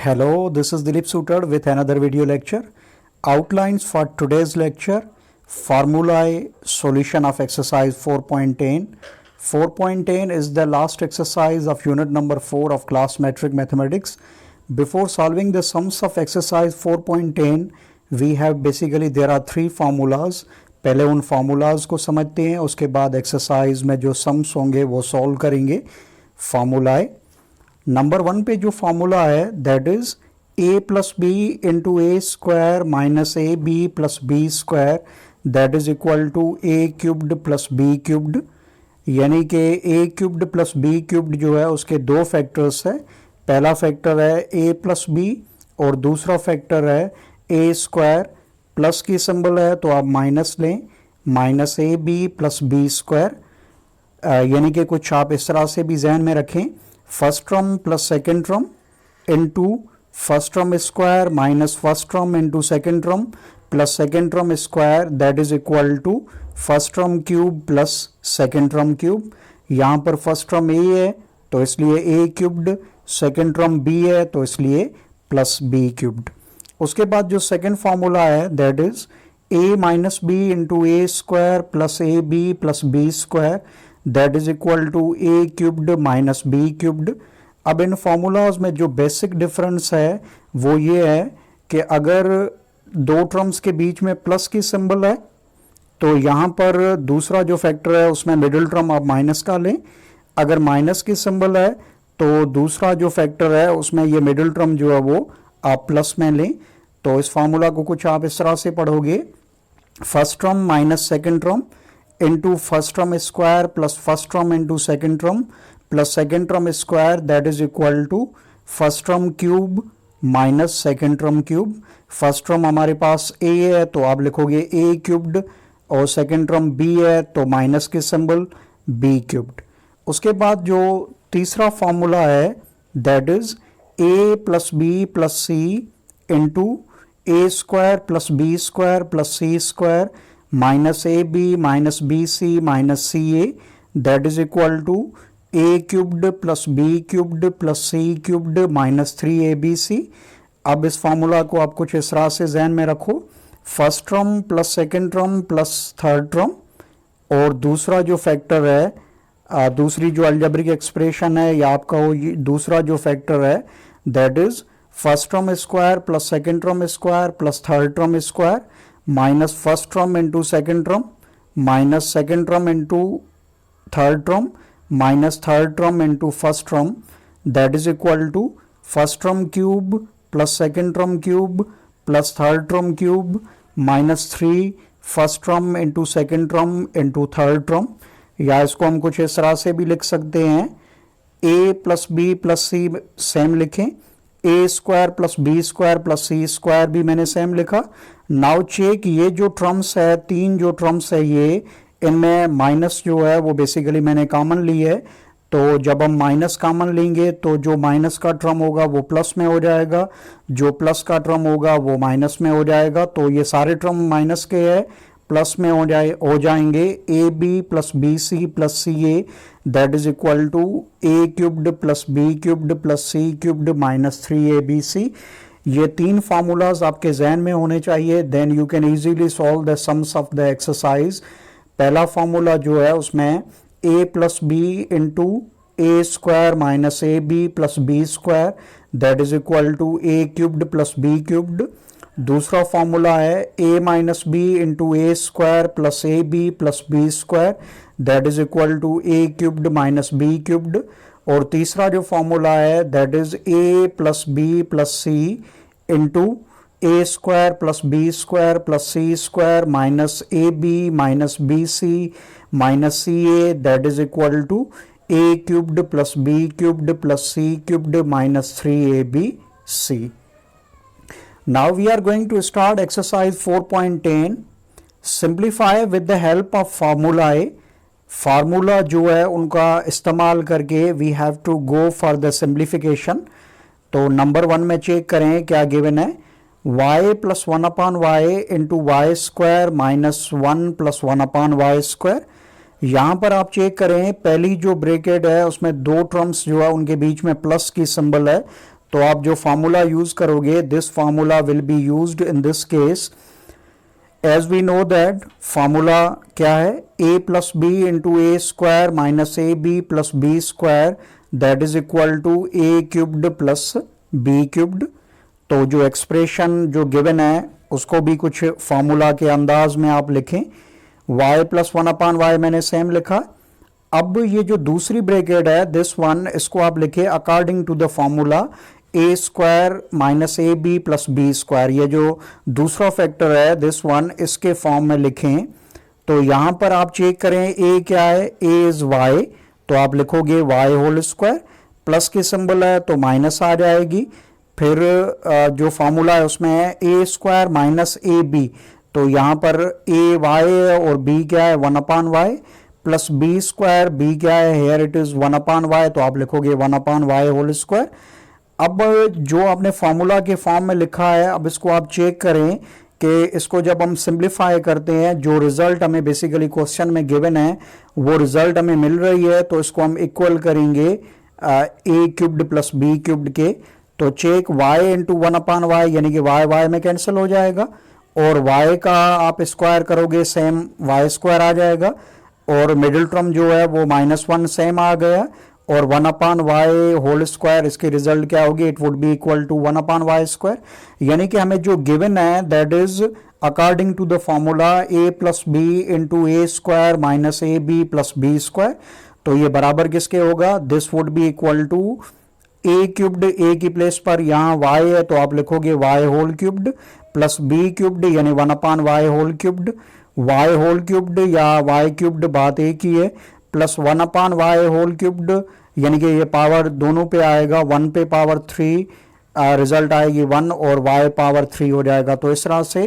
Hello, this is Dilip Sutar with another video lecture. Outlines for today's lecture: formulae, solution of exercise 4.10. 4.10 is the last exercise of unit number 4 of class metric mathematics. Before solving the sums of exercise 4.10, we have basically there are three formulas. पहले उन formulas को समझते हैं, उसके बाद exercise में जो sums होंगे वो सॉल्व करेंगे. फॉर्मूलाए नंबर 1 पे जो फॉर्मूला है that is a plus B into A square minus A B plus B square that is equal to A cubed plus B cubed. यानी कि A cubed plus B cubed जो है उसके दो फैक्टर्स है. पहला फैक्टर है a प्लस बी और दूसरा फैक्टर है ए स्क्वायर. प्लस की सिंबल है तो आप माइनस लें, minus A B plus B square. यानी कि कुछ आप इस तरह से भी जहन में रखें, first term plus second term into first term square minus first term into second term plus second term square that is equal to first term cube plus second term cube. यहाँ पर फर्स्ट टर्म ए है तो इसलिए A cubed, second term B है तो इसलिए plus B cubed. उसके बाद जो सेकेंड फॉर्मूला है that is a minus B into A square plus A B plus B square that is equal to A cubed minus B cubed. अब इन formulas में जो बेसिक डिफरेंस है वो ये है कि अगर दो टर्म्स के बीच में प्लस की सिंबल है तो यहाँ पर दूसरा जो फैक्टर है उसमें मिडिल टर्म आप माइनस का लें. अगर माइनस की सिंबल है तो दूसरा जो फैक्टर है उसमें ये मिडिल टर्म जो है वो आप प्लस में लें. तो इस फार्मूला को कुछ आप इस तरह से पढ़ोगे, first term minus second term into first term square plus first term into second term plus second term square that is equal to first term cube minus second term cube. First term हमारे पास a है तो आप लिखोगे a cubed और second term b है तो minus की सिंबल b क्यूब्ड. उसके बाद जो तीसरा फॉर्मूला है that is a plus B plus C into A square plus B square plus C square minus A B minus B C minus C A that is equal to A cubed plus B cubed plus C cubed minus 3abc. अब इस formula को आप कुछ इस तरह से जहन में रखो, first term plus second term plus third term और दूसरा जो फैक्टर है दूसरी जो अलजेब्रिक एक्सप्रेशन है या आपका वो दूसरा जो फैक्टर है that is first term square plus second term square plus third term square minus first term into second term minus second term into third term minus third term into first term that is equal to first term cube plus second term cube plus third term cube minus 3 first term into second term into third term. या इसको हम कुछ इस तरह से भी लिख सकते हैं, a plus B plus C same लिखें, A square plus B square plus C square भी मैंने सेम लिखा. नाउ चेक ये जो टर्म्स है, तीन जो टर्म्स है ये इनमें माइनस जो है वो बेसिकली मैंने कॉमन ली है. तो जब हम माइनस कॉमन लेंगे तो जो माइनस का टर्म होगा वो प्लस में हो जाएगा, जो प्लस का टर्म होगा वो माइनस में हो जाएगा. तो ये सारे टर्म माइनस के है, प्लस में हो जाएंगे. A B plus B C plus C A that is equal to A cubed plus B cubed plus C cubed minus 3abc. ये तीन फार्मूलाज आपके जहन में होने चाहिए, then you can easily solve the sums of the exercise. पहला formula जो है उसमें a plus B into A square minus A B plus B square that is equal to A cubed plus B cubed. दूसरा formula है a minus B into A square plus A B plus B square that is equal to A cubed minus B cubed. और तीसरा जो formula है that is a plus B plus C into A square plus B square plus C square minus A B minus B C minus C A that is equal to A cubed plus B cubed plus C cubed minus 3abc. Now we are going to start exercise 4.10. Simplify with the help of formulae. Formula जो है उनका इस्तेमाल करके we have to go for the simplification. तो number 1 में check करें क्या given है, y plus 1 upon Y into Y square minus 1 plus 1 upon Y square. यहाँ पर आप चेक करें पहली जो ब्रैकेट है उसमें दो टर्म्स जो है उनके बीच में प्लस की सिंबल है तो आप जो फार्मूला यूज करोगे, this formula will be used in this case. As we know that formula क्या है, a plus B into A square minus A B plus B square that is equal to A cubed plus B cubed. तो जो expression जो given है उसको भी कुछ formula के अंदाज में आप लिखें। y प्लस 1/y मैंने सेम लिखा। अब ये जो दूसरी ब्रैकेट है दिस वन, इसको आप लिखे according to the formula A square minus A B plus B square. ये जो दूसरा फैक्टर है दिस वन, इसके फॉर्म में लिखें। तो यहां पर आप चेक करें ए क्या है, ए इज वाई, तो आप लिखोगे वाई होल स्क्वायर, प्लस की सिंबल है तो माइनस आ जाएगी। फिर जो फॉर्मूला है उसमें है A square minus A B, तो यहां पर ए वाई है और बी क्या है 1/y plus B square, B क्या है हेयर इट इज 1/y, तो आप लिखोगे 1/y होल स्क्वायर। अब जो आपने फॉर्मूला के फॉर्म में लिखा है, अब इसको आप चेक करें कि इसको जब हम सिंप्लीफाई करते हैं, जो रिजल्ट हमें बेसिकली क्वेश्चन में गिवन है वो रिजल्ट हमें मिल रही है, तो इसको हम इक्वल करेंगे ए क्यूब्ड प्लस बी क्यूब्ड के। तो चेक y इंटू 1/y यानी कि y में कैंसिल हो जाएगा, और y का आप स्क्वायर करोगे सेम y स्क्वायर आ जाएगा, और मिडिल टर्म जो है वो -1 सेम आ गया, और 1/y होल स्क्वायर इसकी रिजल्ट क्या होगी, it would be equal to 1/y square. यानी कि हमें जो गिवन है that is according to the formula a plus B into A square minus A B plus B square. तो ये बराबर किसके होगा, this would be equal to A cubed, A की प्लेस पर यहाँ y है तो आप लिखोगे y whole cubed plus B cubed यानी 1/y whole cubed, y whole cubed या y क्यूब्ड बात एक ही है, प्लस 1/y होल क्यूब्ड यानी कि ये पावर दोनों पे आएगा, 1 पे पावर 3 रिजल्ट आएगी 1 और y पावर 3 हो जाएगा। तो इस तरह से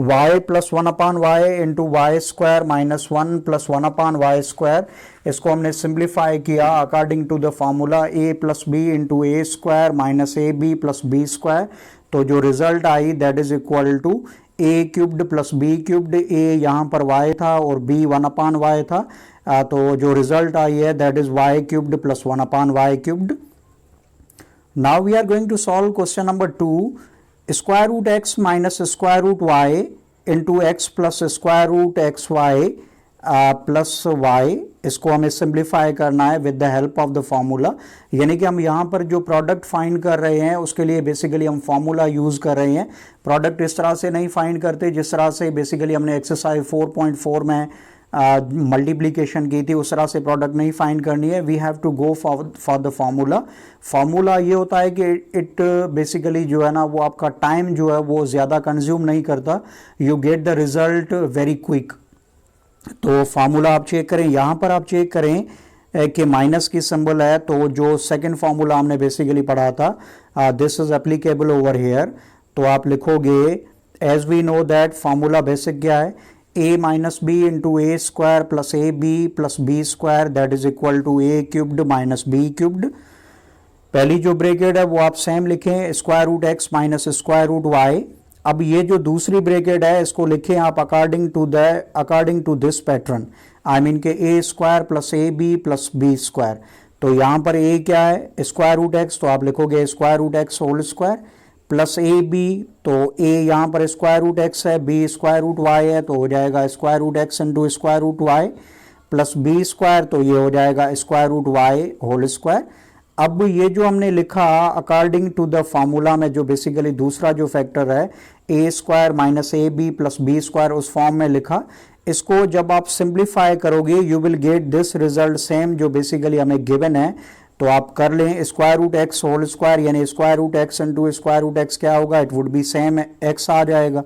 y plus 1/y into Y square minus 1 plus 1/y square, इसको हमने सिंप्लीफाई किया according to the formula a plus B into A square minus A B plus B square. तो जो रिजल्ट आई that is equal to A cubed plus B cubed, A यहाँ पर y था और b 1/y था, तो जो रिजल्ट आई है that is y cubed plus 1/y cubed. Now we are going to solve question number 2, square root x minus square root y into x plus square root xy plus y। इसको हमें simplify करना है with the help of the formula, यानी कि हम यहाँ पर जो प्रोडक्ट फाइंड कर रहे हैं उसके लिए बेसिकली हम फॉर्मूला यूज कर रहे हैं। प्रोडक्ट इस तरह से नहीं फाइंड करते जिस तरह से बेसिकली हमने एक्सरसाइज 4.4 में मल्टीप्लीकेशन की थी, उस तरह से प्रोडक्ट नहीं फाइंड करनी है। We have to go for the formula. Formula ये होता है कि इट बेसिकली जो है ना वो आपका टाइम जो है वो ज़्यादा कंज्यूम नहीं करता, you get the result very quick. तो फार्मूला आप चेक करें, यहाँ पर आप चेक करें कि माइनस की सिंबल है, तो जो सेकेंड फार्मूला हमने बेसिकली पढ़ा था this is applicable over here. तो आप लिखोगे as we know that formula basic क्या है, a minus B into A square plus A B plus B square that is equal to A cubed minus B cubed. पहली जो bracket है वो आप सेम लिखें, square root X minus square root Y. अब ये जो दूसरी ब्रैकेट है इसको लिखें आप according to this pattern, I mean के A square plus A B plus B square. तो यहाँ पर ए क्या है स्क्वायर रूट एक्स, तो आप लिखोगे square root X whole square plus A B, तो ए यहाँ पर स्क्वायर रूट एक्स है, बी स्क्वायर रूट वाई है, तो हो जाएगा square root X into square root Y plus B square, तो ये हो जाएगा square root Y whole square. अब ये जो हमने लिखा अकॉर्डिंग टू द फार्मूला में जो बेसिकली दूसरा जो फैक्टर है A square minus A B plus B square, उस फॉर्म में लिखा। इसको जब आप सिंप्लीफाई करोगे you will get this result same जो बेसिकली हमें गिवन है। तो आप कर लें square root X whole square यानी square root X into square root X क्या होगा, it would be same X आ जाएगा।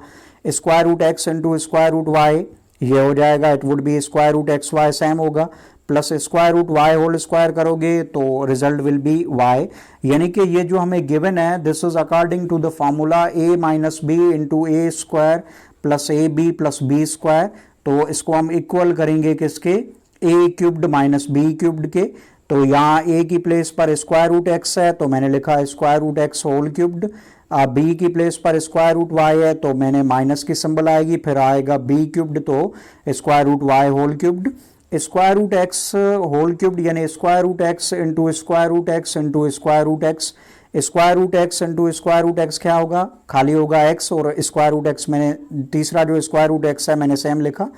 Square root X into square root Y ये हो जाएगा, it would B square root X Y same होगा, plus square root Y whole square करोगे तो रिजल्ट विल बी वाई। यानी कि ये जो हमें गिवन है this is according to the formula A minus B into A square plus A B plus B square. तो इसको हम इक्वल करेंगे किसके, A cubed minus B cubed के। तो यहाँ ए की प्लेस पर स्क्वायर रूट एक्स है तो मैंने लिखा square root X whole cubed, B की प्लेस पर स्क्वायर रूट वाई है तो मैंने माइनस की सिंबल आएगी, फिर आएगा बी क्यूब्ड तो square root Y whole cubed. Square root X whole cubed यानी square root X into square root X into square root X, square root X into square root X क्या होगा, खाली होगा x और square root x, मैंने तीसरा जो square root X है मैंने सेम लिखा।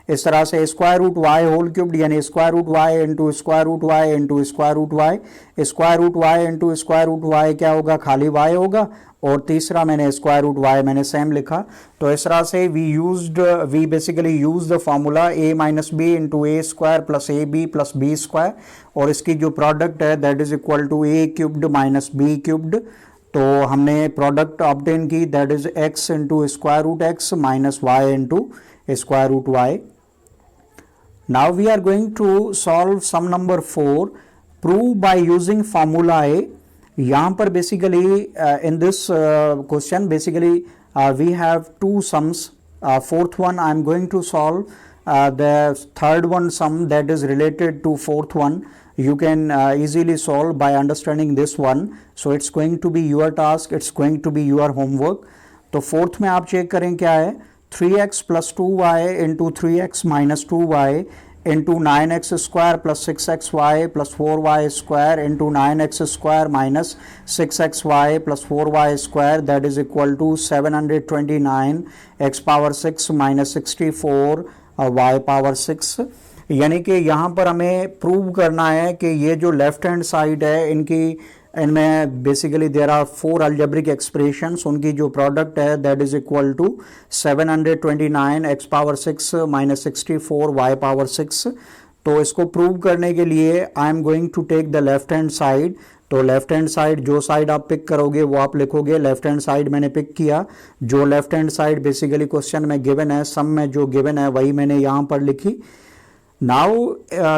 इस तरह से square root Y whole cubed यानी square root Y into square root Y into square root Y, square root Y into square root Y क्या होगा, खाली वाई होगा, और तीसरा मैंने स्क्वायर रूट वाई मैंने सेम लिखा। तो इस तरह से we basically use the formula A minus B into A square plus A B plus B square, और इसकी जो प्रोडक्ट है that is equal to A cubed minus B cubed. तो हमने प्रोडक्ट ऑब्टेन की that is X into square root X minus Y into square root Y. Now we are going to solve sum number 4, prove by using formula A। यहाँ पर basically in this question basically we have two sums, fourth one I am going to solve the third one sum that is related to fourth one, you can easily solve by understanding this one, so it's going to be your task, it's going to be your homework। तो fourth में आप check करें क्या है, 3x plus 2y into 3x minus 2y into 9x square plus 6xy plus 4y square into 9x square minus 6xy plus 4y square that is equal to 729 x power 6 minus 64 y power 6। यानी कि यहाँ पर हमें prove करना है कि ये जो लेफ्ट हैंड साइड है इनमें basically there are 4 algebraic expressions, उनकी जो प्रोडक्ट है that is equal to 729 X power 6 minus 64 Y power 6। तो इसको प्रूव करने के लिए I am going to take the left hand side. तो लेफ्ट हैंड साइड जो साइड आप पिक करोगे वो आप लिखोगे, लेफ्ट हैंड साइड मैंने पिक किया, जो left hand side basically question में गिवन है, सम में जो गिवन है वही मैंने यहाँ पर लिखी। Now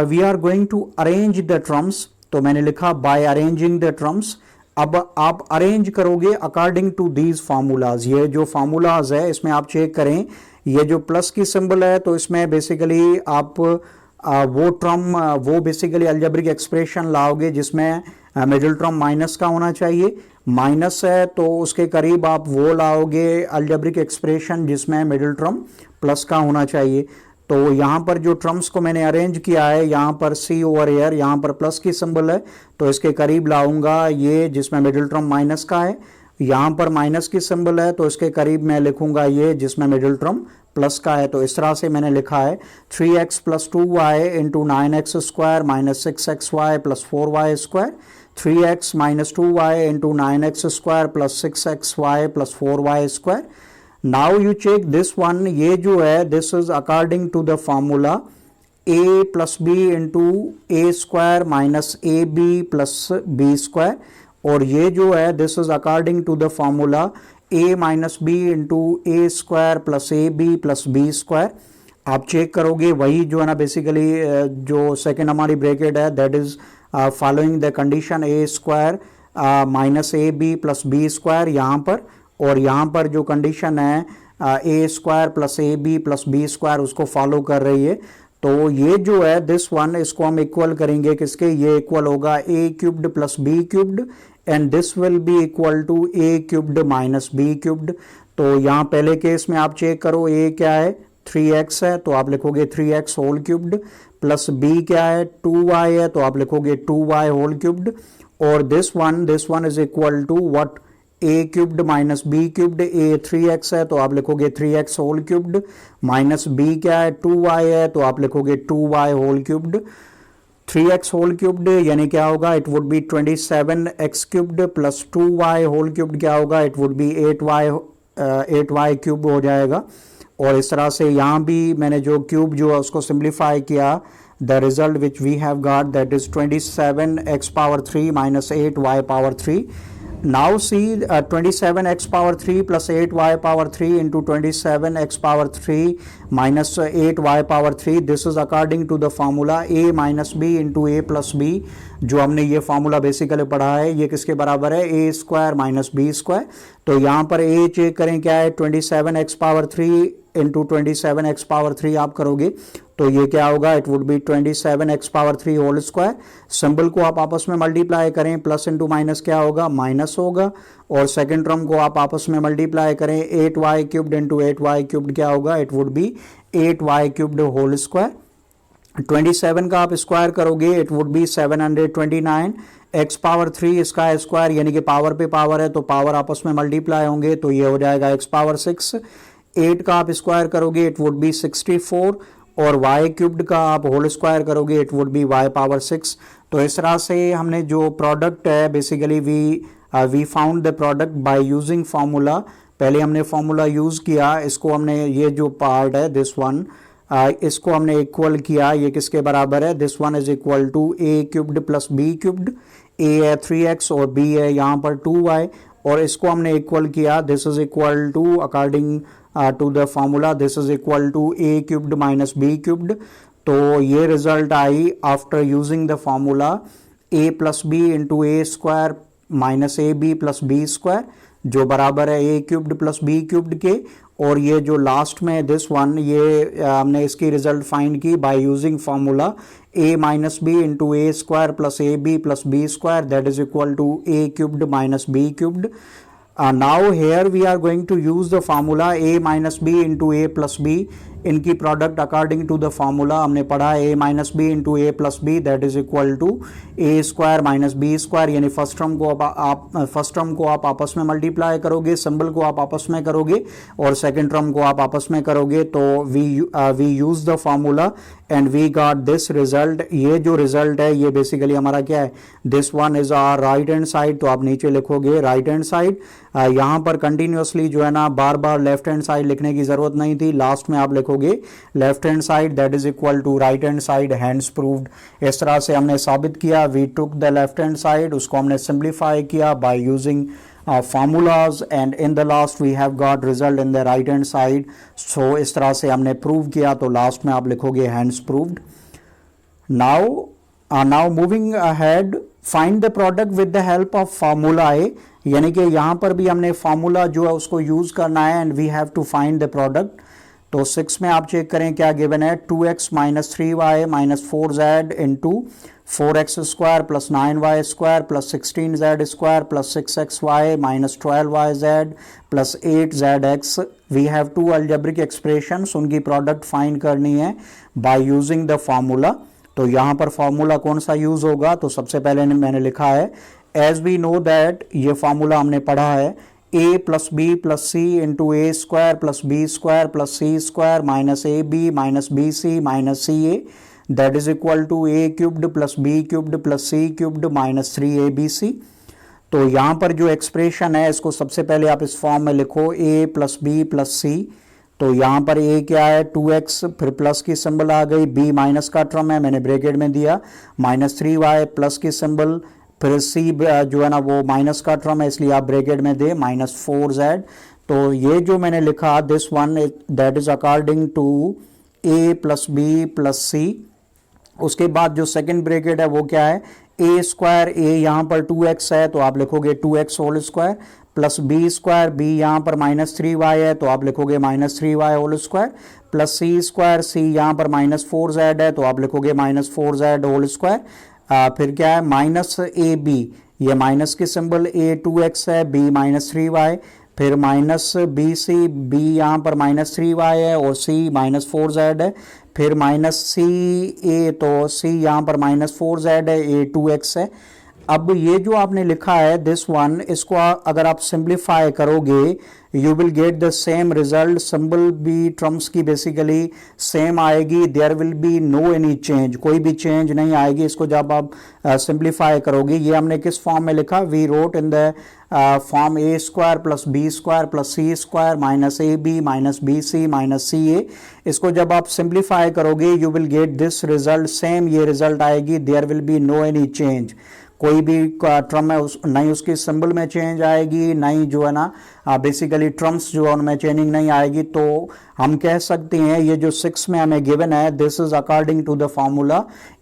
we are going to arrange the terms, तो मैंने लिखा बाय अरेंजिंग द टर्म्स। अब आप अरेंज करोगे अकॉर्डिंग टू दीज फार्मूलाज। ये जो फार्मूलाज है इसमें आप चेक करें, ये जो प्लस की सिंबल है तो इसमें बेसिकली आप वो टर्म वो बेसिकली अलजेब्रिक एक्सप्रेशन लाओगे जिसमें मिडिल टर्म माइनस का होना चाहिए, माइनस है तो उसके करीब आप वो लाओगे अलजेब्रिक एक्सप्रेशन जिसमें मिडिल टर्म प्लस का होना चाहिए। तो यहाँ पर जो टर्म्स को मैंने अरेंज किया है, यहाँ पर सी ओवर एयर, यहाँ पर प्लस की सिंबल है तो इसके करीब लाऊंगा ये जिसमें मिडिल टर्म माइनस का है, यहाँ पर माइनस की सिंबल है तो इसके करीब मैं लिखूंगा ये जिसमें मिडिल टर्म प्लस का है। तो इस तरह से मैंने लिखा है 3x plus 2y into 9x square minus 6xy plus 4y square, 3x minus 2y into 9x square plus 6xy plus 4y square. Now you check this one, ये जो है this is according to the formula a plus B into A square minus A B plus B square, और ये जो है this is according to the formula a minus B into A square plus A B plus B square. आप check करोगे वही जो है ना बेसिकली जो सेकेंड हमारी ब्रैकेट है that is following the condition A square minus A B plus B square यहाँ पर, और यहाँ पर जो कंडीशन है A square plus A B plus B square उसको फॉलो कर रही है। तो ये जो है दिस वन इसको हम इक्वल करेंगे किसके, ये इक्वल होगा A cubed plus B cubed and this will be equal to A cubed minus B cubed. तो यहाँ पहले केस में आप चेक करो ए क्या है 3x है तो आप लिखोगे 3x whole cubed, plus B क्या है 2y है तो आप लिखोगे 2y होल क्यूब्ड, और this one is equal to what A cubed minus B cubed, A 3x है तो आप लिखोगे 3x whole cubed, minus B क्या है 2y है तो आप लिखोगे 2y whole cubed. 3x whole cubed यानी क्या होगा, it would be 27x cubed plus 2y whole cubed क्या होगा, it would be 8y cube हो जाएगा। और इस तरह से यहाँ भी मैंने जो क्यूब जो है उसको सिंप्लीफाई किया, the result which we have got that is 27x power 3 minus 8y power 3। Now see 27x power 3 plus 8y power 3 into 27x power 3 minus 8y power 3, this is according to the formula a minus b into a plus b। जो हमने ये formula basically पढ़ा है ये किसके बराबर है, A square minus B square. तो यहाँ पर ए चेक करें क्या है 27x power 3 into 27x power 3 आप करोगे तो ये क्या होगा, it would be 27x power 3 whole square. Symbol को आप आपस में मल्टीप्लाई करें, प्लस इंटू माइनस क्या होगा, माइनस होगा, और सेकंड टर्म को आप आपस में मल्टीप्लाई करें 8y cubed into 8y cubed क्या होगा, it would be 8y cubed whole square. 27 का आप स्क्वायर करोगे it would be 729 X power 3 इसका स्क्वायर यानी कि पावर पे पावर है तो पावर आपस में मल्टीप्लाई होंगे तो ये हो जाएगा एक्स पावर 6। 8 का आप स्क्वायर करोगे इट वुड बी 64 और वाई क्यूब्ड का आप होल स्क्वायर करोगे it would be Y power 6। तो इस तरह से हमने जो प्रोडक्ट है basically we found the product by using formula. पहले हमने फार्मूला यूज किया, इसको हमने ये जो पार्ट है दिस वन इसको हमने इक्वल किया, ये किसके बराबर है, this one is equal to A cubed plus B cubed. A है 3x और बी है यहाँ पर 2y और इसको हमने इक्वल किया, this is equal to according to the formula this is equal to A cubed minus B cubed. तो ये रिजल्ट आई after using the formula A plus B into A square minus A B plus B square जो बराबर है A cubed plus B cubed के। और ये जो लास्ट में दिस वन ये हमने इसकी रिजल्ट फाइंड की by using formula a minus B into A square plus A B plus B square that is equal to A cubed minus B cubed. Now here we are going to use the formula a minus b into a plus b, इनकी product according to the formula हमने पढ़ा a minus B into A plus B that is equal to A square minus B square. यानी first term को आप आपस में multiply करोगे, symbol को आप आपस में करोगे और सेकंड टर्म को आप आपस में करोगे तो we use the formula and we got this result. ये जो रिजल्ट है ये बेसिकली हमारा क्या है, this one is our right hand side. तो आप नीचे लिखोगे राइट हैंड साइड, यहाँ पर कंटिन्यूसली जो है ना बार बार लेफ्ट हैंड साइड लिखने की जरूरत नहीं थी, लास्ट में आप लिखोगे left hand side that is equal to right hand side, hence proved. इस तरह से हमने साबित किया, we took the left hand side, उसको हमने सिंप्लीफाई किया by using formulas and in the last we have got result in the right hand side। so इस तरह से हमने प्रूव किया तो लास्ट में आप लिखोगे hands proved। now moving ahead find the product with the help of formula A, यानी कि यहाँ पर भी हमने फार्मूला जो है उसको यूज करना है and we have to find the product. तो 6 में आप चेक करें क्या गिवन है, 2x minus 3y minus 4z into 4x square plus 9y square plus 16z square plus 6xy minus 12yz plus 8zx। We have two algebraic expressions, उनकी product find करनी है bye using the formula. तो यहाँ पर formula कौन सा use होगा, तो सबसे पहले मैंने लिखा है एज वी नो दैट, ये फार्मूला हमने पढ़ा है a plus B plus C into A square plus B square plus C square minus A B minus B C minus C A that is equal to A cubed plus B cubed plus C cubed minus 3abc। तो यहाँ पर जो expression है इसको सबसे पहले आप इस फॉर्म में लिखो a प्लस बी प्लस सी। तो यहाँ पर a क्या है 2x, फिर प्लस की सिंबल आ गई, b माइनस का टर्म है मैंने ब्रैकेट में दिया, माइनस 3y प्लस की सिंबल, फिर c जो है ना वो माइनस का टर्म है इसलिए आप ब्रैकेट में दे माइनस 4z। तो ये जो मैंने लिखा this one that is according to a plus B plus C. उसके बाद जो सेकंड ब्रैकेट है वो क्या है, a स्क्वायर, a यहाँ पर 2x है तो आप लिखोगे 2x whole square plus B square, b यहाँ पर माइनस 3y है तो आप लिखोगे minus 3y whole square plus C square, c यहाँ पर माइनस 4z है तो आप लिखोगे माइनस 4z होल स्क्वायर। फिर क्या है माइनस ए बी, ये माइनस की सिंबल, a 2x है, b माइनस 3y, फिर माइनस बी सी, b यहाँ पर माइनस 3y है और c माइनस 4z है, फिर माइनस सी ए तो c यहाँ पर माइनस 4z है, a 2x है। अब ये जो आपने लिखा है दिस वन, इसको अगर आप सिंप्लीफाई करोगे you will get the same result, symbol भी टर्म्स की बेसिकली सेम आएगी, there will be no any change, कोई भी चेंज नहीं आएगी इसको जब आप सिंप्लीफाई करोगे। ये हमने किस फॉर्म में लिखा, we wrote in the form A square plus B square plus C square minus A B minus B C minus C A. इसको जब आप सिंप्लीफाई करोगे you will get this result, same ये रिजल्ट आएगी, there will be no any change, कोई भी term है नहीं उसकी सिंबल में चेंज आएगी, नहीं जो है ना बेसिकली टर्म्स जो है उनमें चेंजिंग नहीं आएगी। तो हम कह सकते हैं ये जो 6 में हमें गिवन है this is according to the formula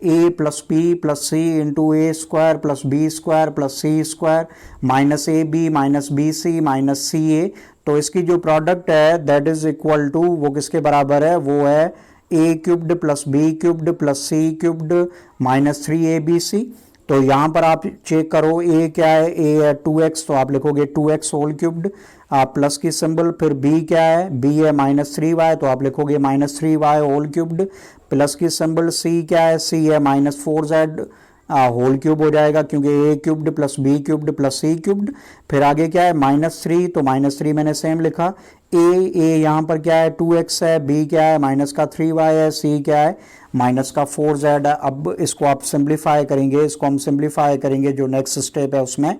a plus B plus C into A square plus B square plus C square minus A B minus B C minus C A. तो इसकी जो प्रोडक्ट है that is equal to वो किसके बराबर है, वो है a cubed plus B cubed plus C cubed minus 3abc। तो यहाँ पर आप चेक करो a क्या है, a है 2x तो आप लिखोगे 2x होल क्यूब्ड प्लस की सिंबल, फिर b क्या है, b है माइनस 3y तो आप लिखोगे minus 3y whole cubed plus की सिंबल, c क्या है, c है माइनस 4z होल क्यूब हो जाएगा, क्योंकि A cubed plus B cubed plus C cubed. फिर आगे क्या है -3, तो -3 मैंने सेम लिखा। ए यहाँ पर क्या है 2x है, बी क्या है -3y है, सी क्या है -4z है। अब इसको आप सिंप्लीफाई करेंगे, इसको हम सिंप्लीफाई करेंगे, जो नेक्स्ट स्टेप है उसमें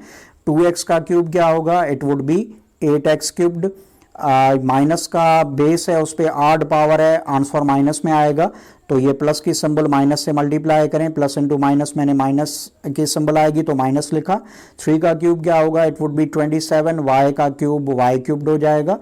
2x का क्यूब क्या होगा, it would B 8x cubed. Minus का बेस है, उस पर आड पावर है, आंसर माइनस में आएगा, तो ये प्लस की सिंबल माइनस से मल्टीप्लाई करें, प्लस इंटू माइनस, मैंने माइनस की सिंबल आएगी तो माइनस लिखा। 3 का क्यूब क्या होगा, इट वुड बी 27, वाई का क्यूब वाई क्यूब्ड हो जाएगा।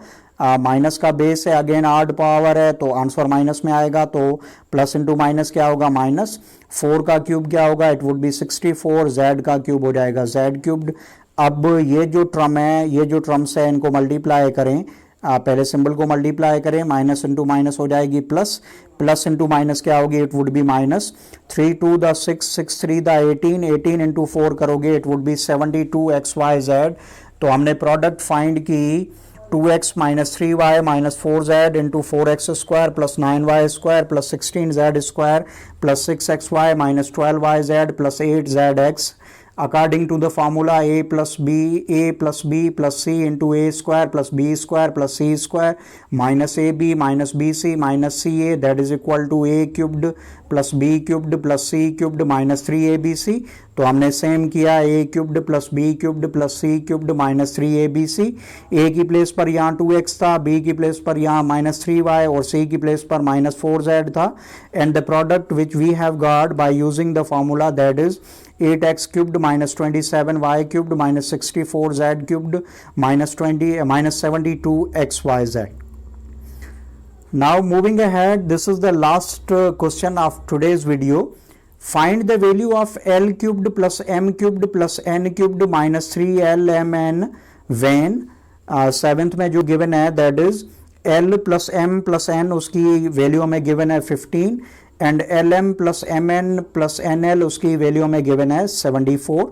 माइनस का बेस है, अगेन आड पावर है, तो आंसर माइनस में आएगा, तो प्लस इंटू माइनस क्या होगा माइनस। 4 का क्यूब क्या होगा, इट वुड बी 64, जेड का क्यूब हो जाएगा जेड क्यूब्ड। अब ये जो टर्म है, ये जो टर्म्स है, इनको मल्टीप्लाई करें, पहले सिंबल को मल्टीप्लाई करें, माइनस इंटू माइनस हो जाएगी प्लस, प्लस इंटू माइनस क्या होगी, it would B minus. 3 2 the 6, 6 3 the 18, 18 into 4 करोगे, इट वुड बी 72xyz। तो हमने प्रोडक्ट फाइंड की 2x minus 3y minus 4z into 4x square plus 9y square plus 16z square plus 6xy minus 12yz plus 8zx according to the formula a plus b plus c into a square plus b square plus c square minus ab minus bc minus ca, that is equal to a cubed plus b cubed plus c cubed minus 3abc। तो हमने same किया, a cubed plus b cubed plus c cubed minus 3abc। a की place पर यहाँ 2x था, b की place पर यहाँ -3y और c की प्लेस पर -4z था। And the product which we have got by using the formula, that is 8x cubed minus 27y cubed minus 64z cubed minus 72xyz। Now moving ahead, this is the last question of today's video. Find the value of L cubed plus M cubed plus N cubed minus 3LMN when 7th में जो given है, that is L plus M plus N, उसकी value हमें given है 15 and LM plus MN plus NL उसकी value हमें given है 74।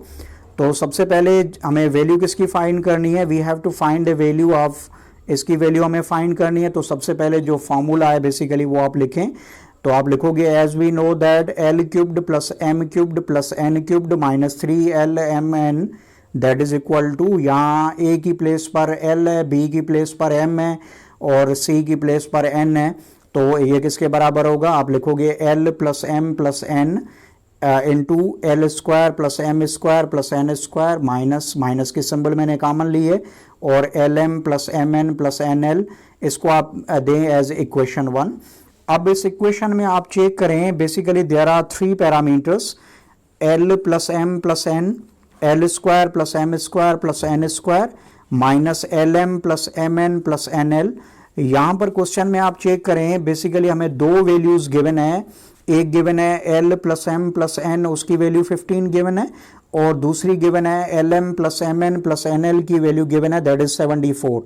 तो सबसे पहले हमें वैल्यू किसकी फाइंड करनी है, we have to find the value of, इसकी वैल्यू हमें फाइंड करनी है। तो सबसे पहले जो फॉर्मूला है बेसिकली वो आप लिखें, तो आप लिखोगे as we know that L cubed plus M cubed plus N cubed minus 3LMN, that is equal to, यहाँ A की प्लेस पर L है, B की प्लेस पर M है और C की प्लेस पर N है, तो ये किसके बराबर होगा, आप लिखोगे L plus M plus N into L square plus M square plus N square, minus minus की सिंबल मैंने कॉमन ली है, और LM plus MN plus NL, इसको आप दें एज इक्वेशन 1। अब इस इक्वेशन में आप चेक करें, basically there are 3 parameters, L plus M plus N, L square plus M square plus N square minus LM plus MN plus NL। यहाँ पर क्वेश्चन में आप चेक करें, बेसिकली हमें दो वैल्यूज गिवन है, एक गिवन है L plus M plus N, उसकी वैल्यू 15 गिवन है, और दूसरी गिवन है LM plus MN plus NL की वैल्यू गिवन है, दैट इज 74।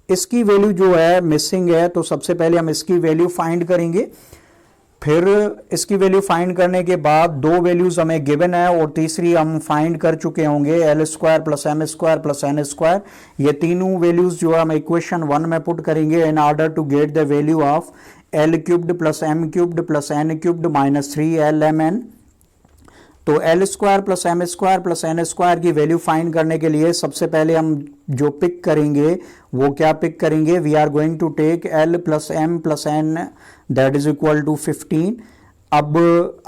इसकी वैल्यू जो है मिसिंग है, तो सबसे पहले हम इसकी वैल्यू फाइंड करेंगे, फिर इसकी वैल्यू फाइंड करने के बाद दो वैल्यूज हमें गिवन है और तीसरी हम फाइंड कर चुके होंगे, L square plus M square plus N square. ये तीनों वैल्यूज जो है हम इक्वेशन 1 में पुट करेंगे in order to get the value of L cubed plus M cubed plus N cubed minus 3LMN। तो L square plus M square plus N square की value find करने के लिए सबसे पहले हम जो पिक करेंगे वो क्या पिक करेंगे, we are going to take L plus M plus N, that is equal to 15। अब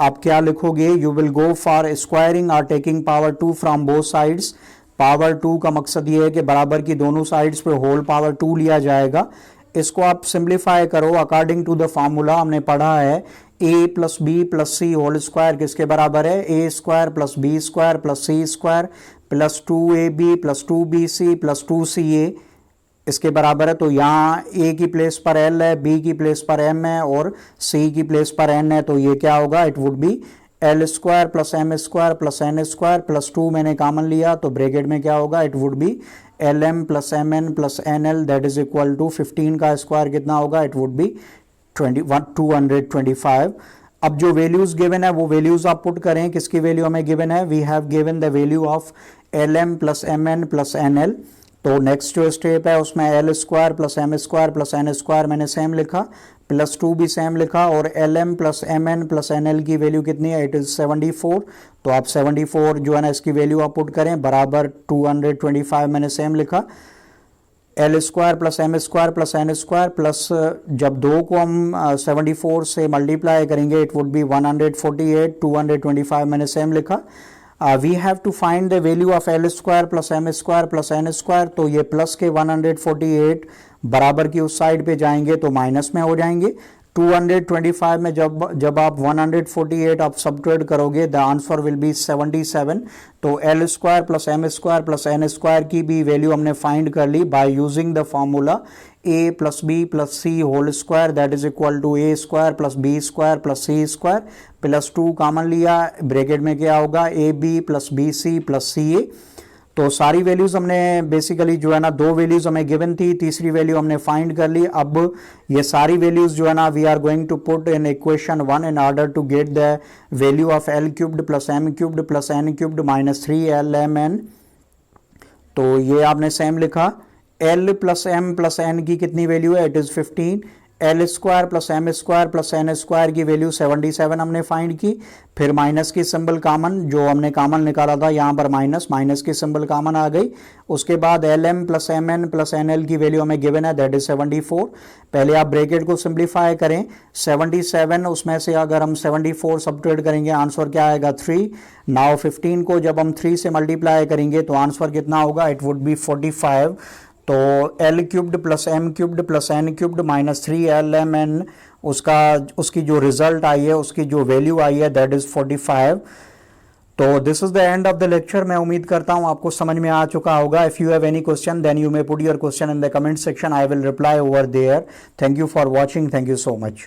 आप क्या लिखोगे, you will go for squaring और taking power 2 from both sides. Power 2 का मकसद ये है कि बराबर की दोनों साइड्स पे होल पावर 2 लिया जाएगा। इसको आप सिंप्लीफाई करो अकॉर्डिंग टू द फॉर्मूला, हमने पढ़ा है a plus B plus C whole square किसके बराबर है, a square plus B square plus C square plus 2ab plus 2bc plus 2ca इसके बराबर है। तो यहाँ a की प्लेस पर L है, b की प्लेस पर M है और c की प्लेस पर N है, तो ये क्या होगा, it would be L square plus M square plus N square plus 2 मैंने कॉमन लिया, तो ब्रैकेट में क्या होगा, it would be LM plus MN plus NL, that is equal to 15 का स्क्वायर कितना होगा, इट वुड बी 225। अब जो वैल्यूज गिवन है वो वैल्यूज आप पुट करें, किसकी वैल्यू हमें गिवन है, we have given the value of LM plus MN plus NL। तो नेक्स्ट जो स्टेप है उसमें L square plus M square plus N square मैंने सेम लिखा, प्लस 2 भी सेम लिखा, और L M plus M N plus N L की वैल्यू कितनी है, इट इज़ 74। तो आप 74 जो है ना इसकी वैल्यू आप पुट करें, बराबर 225 मैंने सेम लिखा, L square plus M square plus N square plus जब दो को हम 74 से मल्टीप्लाई करेंगे इट वुड बी 148, 225 मैंने सेम लिखा। We have to find the value of L square plus M square plus N square, तो ये प्लस के 148 बराबर की उस साइड पे जाएंगे तो माइनस में हो जाएंगे। 225 में जब आप 148 आप सब्ट्रैक्ट करोगे द आंसर विल बी 77। तो L square plus M square plus N square की भी वैल्यू हमने फाइंड कर ली by using the formula A plus B plus C whole square that is equal to A square plus B square plus C square, plus 2 common लिया, bracket में क्या होगा A B plus B C plus C A. तो सारी values हमने basically जो है ना 2 वैल्यूज हमें गिवन थी, तीसरी वैल्यू हमने फाइंड कर ली। अब ये सारी वैल्यूज जो है ना we are going to put in equation 1 in order to get the value of L cubed plus M cubed plus N cubed minus 3 L M N. तो ये आपने सेम लिखा, L plus M plus N की कितनी value है, it is 15, L square plus M square plus N square की value 77 हमने find की, फिर माइनस की सिंबल कॉमन जो हमने कॉमन निकाला था यहाँ पर माइनस की सिंबल कॉमन आ गई। उसके बाद L M plus M N plus N L की वैल्यू हमें गिवन है दैट इज 74। पहले आप ब्रैकेट को सिंप्लीफाई करें, 77 उसमें से अगर हम 74 सब्ट्रैक्ट करेंगे आंसर क्या आएगा 3। नाउ 15 को जब हम 3 से मल्टीप्लाई करेंगे तो आंसर कितना होगा, इट वुड बी 45। तो L cubed plus M cubed plus N cubed minus 3 L M N उसकी जो रिजल्ट आई है उसकी जो वैल्यू आई है दैट इज 45। तो this is the end of the lecture. मैं उम्मीद करता हूं आपको समझ में आ चुका होगा। If you have any question then you may put your question in the comment section, I will reply over there. Thank you for watching, thank you so much.